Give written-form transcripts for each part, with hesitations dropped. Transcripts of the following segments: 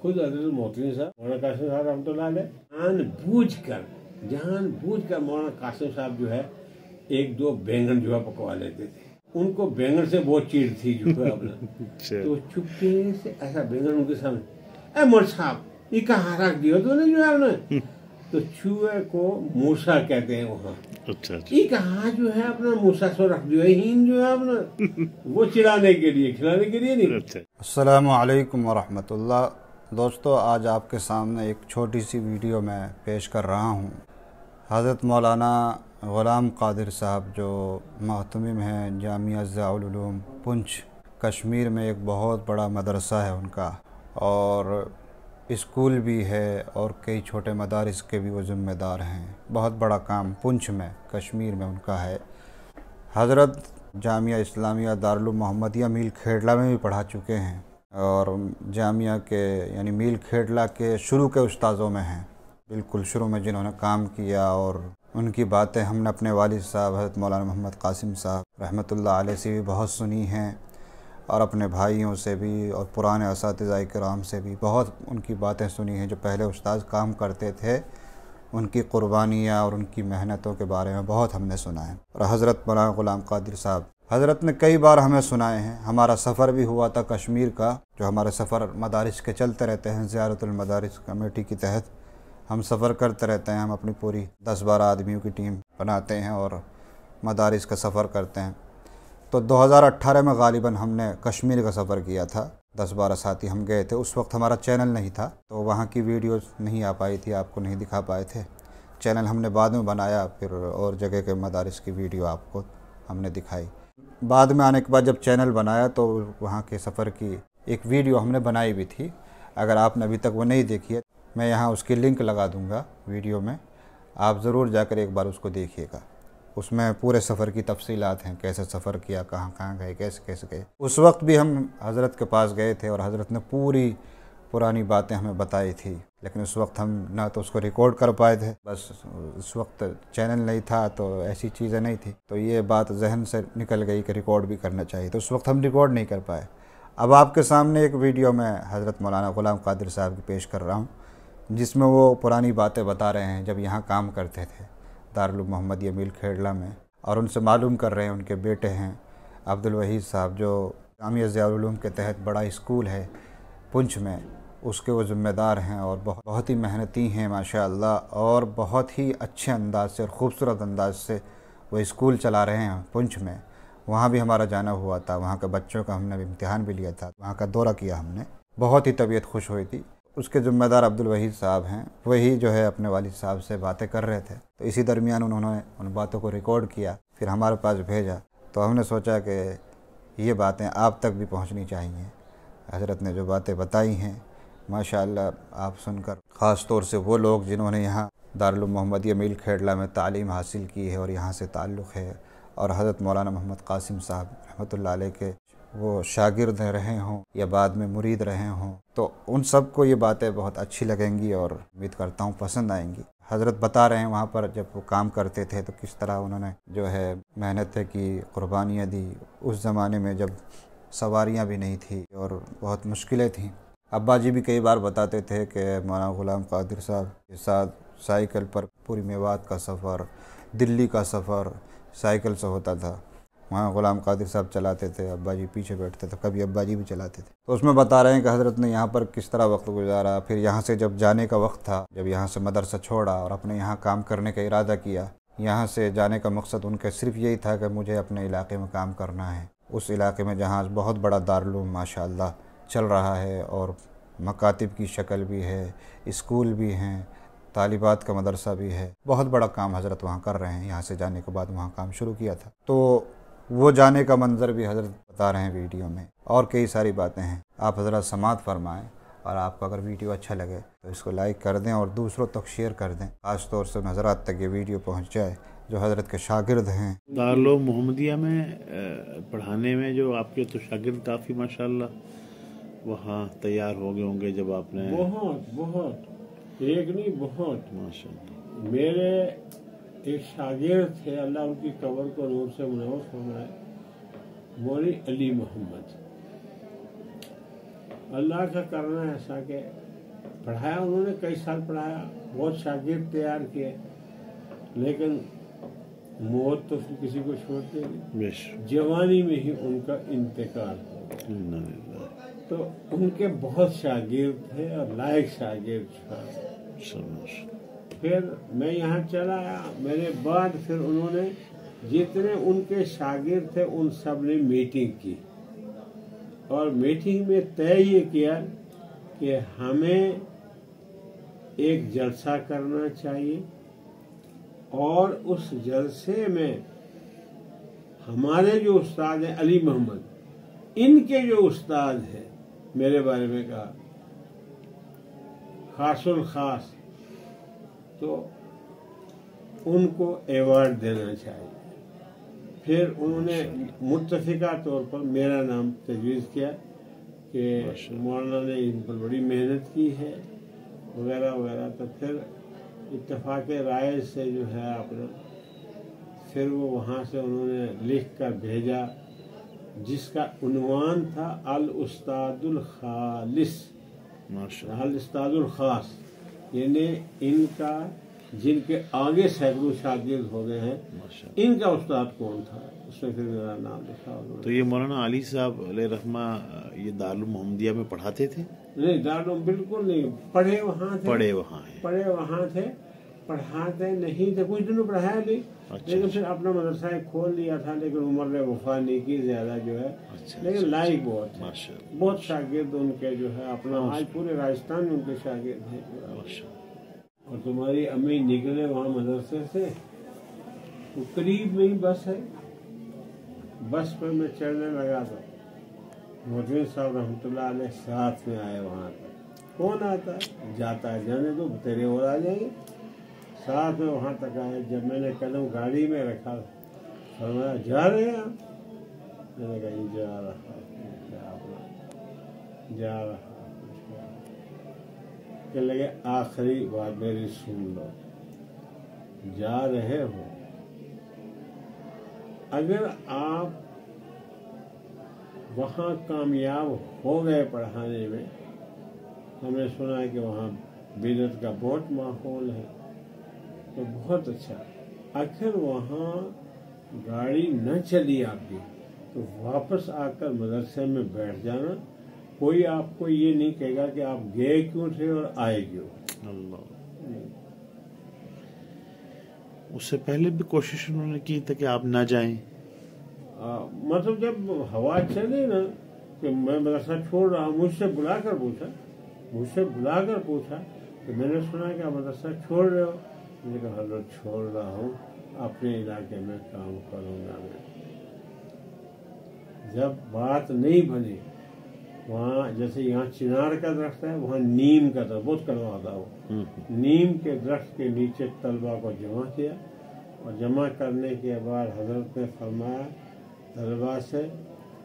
खुद हज़रत मोहतरम साहब मौलाना कासिम साहब रहमतुल्लाह अलैह जानबूझकर मौलाना कासिम साहब जो है एक दो बैंगन जो है पकवा लेते थे। उनको बैंगन से बहुत चीड़ थी जो है अपना तो चुपके से ऐसा बैंगन उनके सामने, मौलाना साहब ये कहाँ रख दिया तूने जो है आपने? तो चूहे को मूसा कहते हैं वहाँ। अच्छा। ये कहाँ जो है अपना मूसा सो रख दिया हीन जो है अपना वो चिढ़ाने के लिए, खिलाने के लिए नहीं। अच्छा। अस्सलामु अलैकुम वरहमतुल्लाह। दोस्तों, आज आपके सामने एक छोटी सी वीडियो मैं पेश कर रहा हूँ। हज़रत मौलाना ग़ुलाम क़ादिर साहब जो मोहतमिम हैं जामिया ज़ियाउल उलूम पुंछ कश्मीर में, एक बहुत बड़ा मदरसा है उनका और स्कूल भी है और कई छोटे मदारिस के भी वो ज़िम्मेदार हैं। बहुत बड़ा काम पुंछ में कश्मीर में उनका है। हज़रत जामिया इस्लामिया दारुल मोहम्मदिया मील खेड़ला में भी पढ़ा चुके हैं और जामिया के यानी मील खेड़ला के शुरू के उस्ताज़ों में हैं, बिल्कुल शुरू में जिन्होंने काम किया। और उनकी बातें हमने अपने वालिद साहब हज़रत मौलाना मोहम्मद कासिम साहब रहमतुल्लाह अलैह से भी बहुत सुनी हैं और अपने भाइयों से भी और पुराने असातिज़ा किराम से भी बहुत उनकी बातें सुनी हैं। जो पहले उस्ताद काम करते थे उनकी क़ुरबानियाँ और उनकी मेहनतों के बारे में बहुत हमने सुना है। और हज़रत मौलाना ग़ुलाम क़ादिर साहब हज़रत ने कई बार हमें सुनाए हैं। हमारा सफ़र भी हुआ था कश्मीर का, जो हमारे सफ़र मदारिस के चलते रहते हैं। ज़ियारतुल मदारिस कमेटी के तहत हम सफ़र करते रहते हैं। हम अपनी पूरी 10-12 आदमियों की टीम बनाते हैं और मदारिस का सफ़र करते हैं। तो 2018 में ग़ालिबन हमने कश्मीर का सफ़र किया था। 10-12 साथी हम गए थे। उस वक्त हमारा चैनल नहीं था तो वहाँ की वीडियोस नहीं आ पाई थी, आपको नहीं दिखा पाए थे। चैनल हमने बाद में बनाया, फिर और जगह के मदारिस की वीडियो आपको हमने दिखाई। बाद में आने के बाद जब चैनल बनाया तो वहाँ के सफ़र की एक वीडियो हमने बनाई भी थी। अगर आपने अभी तक वो नहीं देखी है, मैं यहाँ उसकी लिंक लगा दूँगा वीडियो में, आप ज़रूर जाकर एक बार उसको देखिएगा। उसमें पूरे सफ़र की तफसीलात हैं, कैसे सफ़र किया, कहाँ कहाँ गए, कैसे कैसे गए। उस वक्त भी हम हज़रत के पास गए थे और हज़रत ने पूरी पुरानी बातें हमें बताई थी, लेकिन उस वक्त हम ना तो उसको रिकॉर्ड कर पाए थे, बस उस वक्त चैनल नहीं था तो ऐसी चीज़ें नहीं थी। तो ये बात जहन से निकल गई कि रिकॉर्ड भी करना चाहिए, तो उस वक्त हम रिकॉर्ड नहीं कर पाए। अब आपके सामने एक वीडियो मैं हज़रत मौलाना ग़ुलाम क़ादिर साहब की पेश कर रहा हूँ, जिसमें वो पुरानी बातें बता रहे हैं जब यहाँ काम करते थे दारुल मोहम्मदिया मील खेड़ला में। और उनसे मालूम कर रहे हैं, उनके बेटे हैं अब्दुल वहीद साहब जो जामिया ज़ियाउल उलूम के तहत बड़ा स्कूल है पुंछ में, उसके वो ज़िम्मेदार हैं और बहुत ही मेहनती हैं माशाअल्लाह। और बहुत ही अच्छे अंदाज से और ख़ूबसूरत अंदाज से वो स्कूल चला रहे हैं पुंछ में। वहाँ भी हमारा जाना हुआ था, वहाँ के बच्चों का हमने इम्तिहान भी लिया था, वहाँ का दौरा किया हमने। बहुत ही तबीयत खुश हुई थी। उसके ज़िम्मेदार अब्दुल वहीद साहब हैं, वही जो है अपने वालिद साहब से बातें कर रहे थे। तो इसी दरमियान उन्होंने उन बातों को रिकॉर्ड किया, फिर हमारे पास भेजा। तो हमने सोचा कि ये बातें आप तक भी पहुंचनी चाहिए। हज़रत ने जो बातें बताई हैं माशाअल्लाह, आप सुनकर, ख़ास तौर से वो लोग जिन्होंने यहाँ दारुल मोहम्मदिया मील खेड़ला में तालीम हासिल की है और यहाँ से ताल्लुक़ है, और हज़रत मौलाना मोहम्मद कासिम साहब रहमतुल्लाह अलैह के वो शागिर्द रहे हों या बाद में मुरीद रहे हों, तो उन सब को ये बातें बहुत अच्छी लगेंगी और उम्मीद करता हूँ पसंद आएंगी। हज़रत बता रहे हैं वहाँ पर जब वो काम करते थे तो किस तरह उन्होंने जो है मेहनत की, क़ुरबानियाँ दी। उस ज़माने में जब सवारियाँ भी नहीं थी और बहुत मुश्किलें थीं। अब्बा जी भी कई बार बताते थे कि मौलाना ग़ुलाम क़ादिर साहब के साथ साइकिल पर पूरी मेवात का सफ़र, दिल्ली का सफ़र साइकिल से होता था। वहाँ ग़ुलाम क़ादिर साहब चलाते थे, अब्बा जी पीछे बैठते थे, कभी अब्बा जी भी चलाते थे। तो उसमें बता रहे हैं कि हज़रत ने यहाँ पर किस तरह वक्त गुजारा। फिर यहाँ से जब जाने का वक्त था, जब यहाँ से मदरसा छोड़ा और अपने यहाँ काम करने का इरादा किया, यहाँ से जाने का मकसद उनका सिर्फ यही था कि मुझे अपने इलाके में काम करना है, उस इलाके में जहाँ बहुत बड़ा दारुल उलूम माशाअल्लाह चल रहा है और मकातिब की शक्ल भी है, स्कूल भी हैं, तालिबात का मदरसा भी है। बहुत बड़ा काम हज़रत वहाँ कर रहे हैं। यहाँ से जाने के बाद वहाँ काम शुरू किया था, तो वो जाने का मंज़र भी हज़रत बता रहे हैं वीडियो में, और कई सारी बातें हैं। आप हज़रत समात फरमाएँ, और आपको अगर वीडियो अच्छा लगे तो इसको लाइक कर दें और दूसरों तक शेयर कर दें, ख़ास तौर से नज़रात तक ये वीडियो पहुँच जाए जो हज़रत के शागिर्द हैं। दारुल मोहम्मदिया में पढ़ाने में जो आपके तो शागिर्द काफ़ी माशाअल्लाह वहाँ तैयार हो गए होंगे जब आपने? बहुत एक नहीं, बहुत माशाअल्लाह। मेरे एक शागिर्द थे, अल्लाह उनकी कब्र को नूर से मुनव्वर फरमाए, मौलवी अली मोहम्मद। अल्लाह का करना ऐसा कि पढ़ाया उन्होंने, कई साल पढ़ाया, बहुत शागिर्द तैयार किए, लेकिन मौत तो फिर किसी को छोड़ते नहीं। जवानी में ही उनका इंतकाल हो। तो उनके बहुत शागिर्द थे और लायक शागिर्द था। फिर मैं यहाँ चला आया, मेरे बाद फिर उन्होंने जितने उनके शागिर्द थे उन सब ने मीटिंग की और मीटिंग में तय ये किया कि हमें एक जलसा करना चाहिए और उस जलसे में हमारे जो उस्ताद हैं अली मोहम्मद, इनके जो उस्ताद हैं मेरे बारे में कहा खासुल खास, तो उनको अवार्ड देना चाहिए। फिर उन्होंने मुत्तफिका तौर पर मेरा नाम तजवीज़ किया कि मौलाना ने इन पर बड़ी मेहनत की है वगैरह वगैरह। तो फिर इत्तेफाक राय से जो है अपना फिर वो वहाँ से उन्होंने लिख कर भेजा, जिसका उन्वान था अल उस्तादुल खालिस, अल उस्तादुल खास, यानी इनका जिनके आगे सैकड़ों शागिर्द हो गए हैं, इनका उस्ताद कौन था, उसमें फिर मेरा नाम लिखा। तो ये मौलाना अली साहब अलैहि रहमा ये दारुल मोहम्मदिया में पढ़ाते थे? नहीं, दारुल बिल्कुल नहीं, पढ़े वहाँ थे, पढ़े वहाँ थे, पढ़ाते नहीं थे, कुछ दिनों पढ़ाया भी। लेकिन फिर अपना मदरसा खोल लिया था, लेकिन उम्र ने वफा नहीं की ज्यादा जो है। लेकिन लायक बहुत शागिर्द उनके जो है अपना, आज पूरे राजस्थान में उनके शागिर्द हैं। और तुम्हारी अम्मी निकले वहाँ मदरसे से, तो करीब में ही बस है, बस पर मैं चढ़ने लगा था, मोहम्मद साहब रहमतुल्लाह अलैह साथ में आए वहाँ तक। कौन आता है जाता है, जाने दो तेरे और आ जाएंगे। साथ में वहाँ तक आए, जब मैंने कदम गाड़ी में रखा, फरमाया जा रहे हैं आप? मैंने कहा जा रहा। कहने लगे आखिरी बात मेरी सुन लो, जा रहे हो, अगर आप वहाँ कामयाब हो गए पढ़ाने में, हमने सुना है कि वहाँ बिदअत का बहुत माहौल है, तो बहुत अच्छा। अगर वहाँ गाड़ी न चली आपकी, तो वापस आकर मदरसे में बैठ जाना, कोई आपको ये नहीं कहेगा कि आप गए क्यों थे और आए क्यों। अल्लाह। उससे पहले भी कोशिश उन्होंने की था कि आप ना जाएं। मतलब जब हवा चले ना कि मैं मदरसा छोड़ रहा हूँ, मुझसे बुलाकर पूछा कि मैंने सुना कि आप मदरसा छोड़ रहे हो। मैंने कहा हलो छोड़ रहा हूँ, अपने इलाके में काम करूँगा मैं। जब बात नहीं बनी, वहाँ जैसे यहाँ चिनार का दरख्त है, वहाँ नीम का दरख्त बहुत कड़वा था वो, नीम के दरख्त के नीचे तलबा को जमा किया और जमा करने के बाद हजरत ने फरमाया तलबा से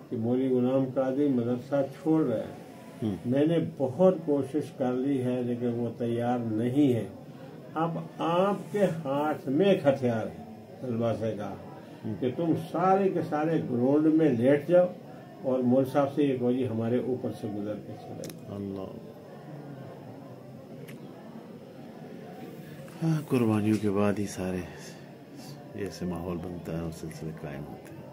कि मौलवी गुलाम कादिर मदरसा छोड़ रहे हैं। मैंने बहुत कोशिश कर ली है लेकिन वो तैयार नहीं है। अब आपके हाथ में एक हथियार है, तलबा से कहा कि तुम सारे के सारे ग्राउंड में लेट जाओ और मौलवी साहब से ये कहो जी हमारे ऊपर से गुजर के चले जाओ। अल्लाह। हाँ, कुर्बानियों के बाद ही सारे ऐसे माहौल बनता है और सिलसिले कायम होते हैं।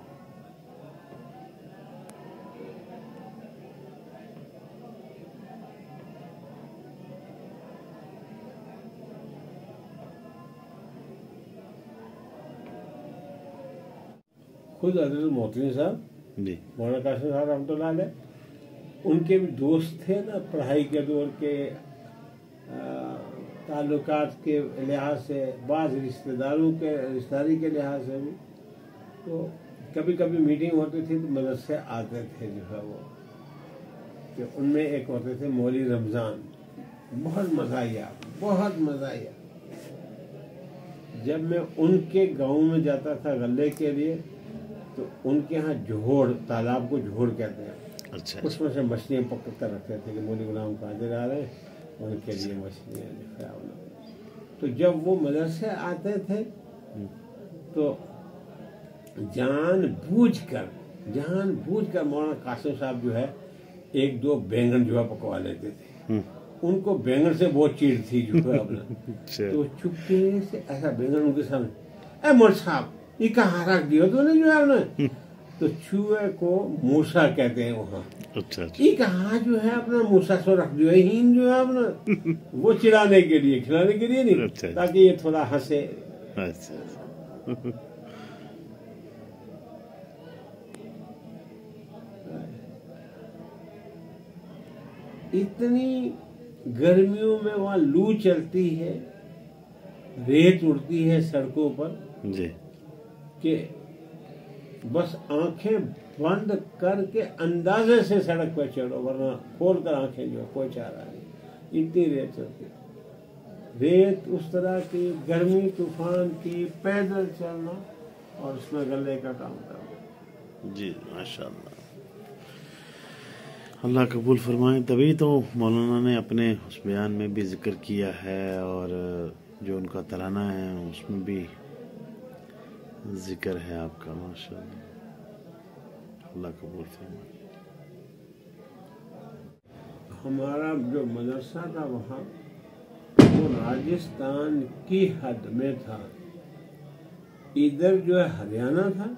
खुद हजरत मोहतमी साहब जी, मौलाना कासिम साहब रहमतुल्लाह अलैह, उनके भी दोस्त थे ना पढ़ाई के दौर के, ताल्लुकात के लिहाज से, बाज़ रिश्तेदारी के लिहाज से भी। तो कभी कभी मीटिंग होती थी तो मदरसे आते थे जो है वो, कि उनमें एक होते थे मौलवी रमज़ान, बहुत मज़ा आया। जब मैं उनके गांव में जाता था गले के लिए, तो उनके यहाँ जोड़, तालाब को जोड़ कहते हैं, अच्छा, उसमें से मछलियाँ पकड़ कर रखते थे कि मौलवी गुलाम कादिर आ रहे हैं, उनके लिए मछलियाँ दिखाया उन्होंने। तो जब वो मदरसे आते थे तो जानबूझकर मौलाना कासिम साहब जो है एक दो बैंगन जो है पकवा लेते थे। उनको बैंगन से बहुत चीड़ थी जो है अपना। तो चुपके से ऐसा बैंगन उनके सामने, ए मोर साहब ये कहाँ रख दियो तूने जो है आपने? तो चूहे को मूसा कहते हैं वहाँ। अच्छा। ये कहाँ जो है अपना मूसा सो रख दियो हीन जो है अपना, वो चिढ़ाने के लिए, खिलाने के लिए नहीं। अच्छा। ताकि ये थोड़ा हंसे। अच्छा। इतनी गर्मियों में वहाँ लू चलती है, रेत उड़ती है सड़कों पर जी, कि बस आंखें बंद करके अंदाजे से सड़क पर चढ़ो, वरना खोल कर आंखें जो कोई चारा नहीं। इतनी रेत चलती, रेत उस तरह की, गर्मी तूफान की, पैदल चलना और उसमें गले का काम करना। जी माशाल्लाह, अल्लाह कबूल फरमाए। तभी तो मौलाना ने अपने उस बयान में भी जिक्र किया है और जो उनका तराना है उसमें भी जिक्र है आपका, माशाल्लाह, अल्लाह कबूल फरमाए। हमारा जो मदरसा था वहाँ वो राजस्थान की हद में था। इधर जो है हरियाणा था,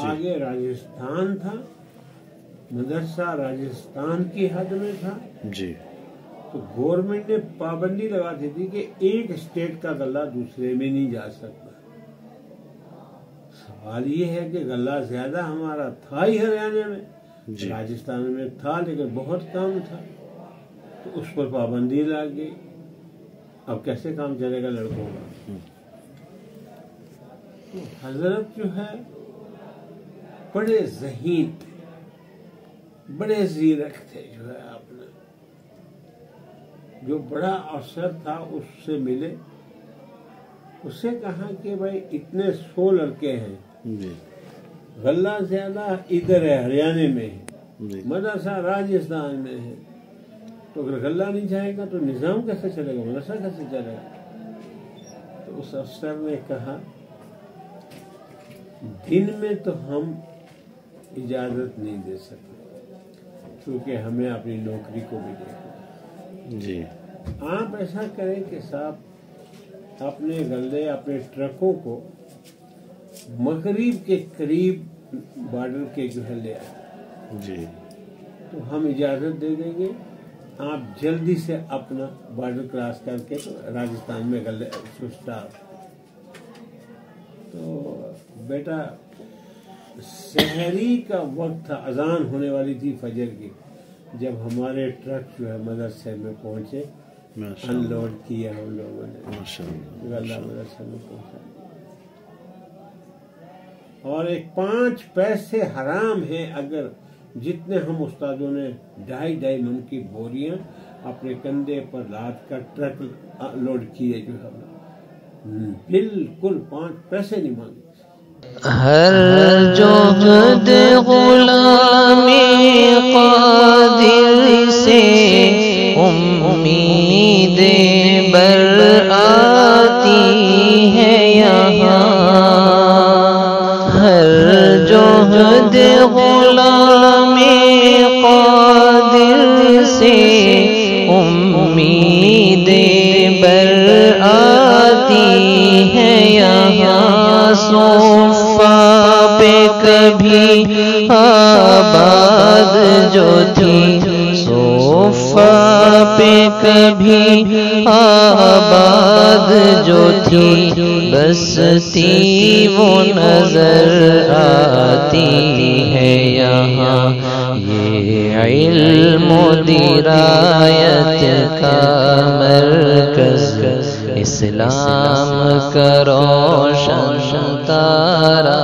आगे राजस्थान था, मदरसा राजस्थान की हद में था जी। तो गवर्नमेंट ने पाबंदी लगा दी थी कि एक स्टेट का गला दूसरे में नहीं जा सकता। सवाल ये है कि गला ज्यादा हमारा था ही हरियाणा में, राजस्थान में था लेकिन बहुत कम था, तो उस पर पाबंदी लग गई। अब कैसे काम चलेगा लड़कों का? तो हजरत जो है बड़े ज़हीन थे, बड़े ज़ीरक थे जो है आपने, जो बड़ा अफसर था उससे मिले, उससे कहा कि भाई इतने 100 लड़के हैं, गल्ला ज्यादा इधर है हरियाणा में है, मदरसा राजस्थान में है, तो अगर गल्ला नहीं जाएगा तो निजाम कैसे चलेगा, मदरसा कैसे चलेगा? तो उस अफसर ने कहा दिन में तो हम इजाजत नहीं दे सकते क्योंकि हमें अपनी नौकरी को भी देखना जी। आप ऐसा करें कि साहब अपने गल्ले, अपने ट्रकों को मगरिब के करीब बॉर्डर के जो है ले आए जी, तो हम इजाजत दे देंगे, आप जल्दी से अपना बॉर्डर क्रॉस करके तो राजस्थान में गले सुस्ता। तो बेटा सहरी का वक्त था, अजान होने वाली थी फजर की, जब हमारे ट्रक जो है मदरसे में पहुंचे, अनलोड किया हम लोगों ने, गल्ला मदरसे में पहुंचा। और एक 5 पैसे हराम है अगर जितने हम उस्तादों ने 2.5 मन की बोरियां अपने कंधे पर लाद कर ट्रक लोड किए जो है, बिल्कुल 5 पैसे नहीं मांगे। हर जोहद गुलामी कादिर से उम्मीदें बर आती है यहाँ, हर जोहद गुलामी कादिर से उम्मीदें बर आती है यहाँ। सोफा पे कभी आबाद जो थी, सोफा पे कभी आबाद जो थी, बसती वो नजर आती है यहाँ। ये इल्म दिरायत का मरकज़, इस्लाम का रोशन तारा।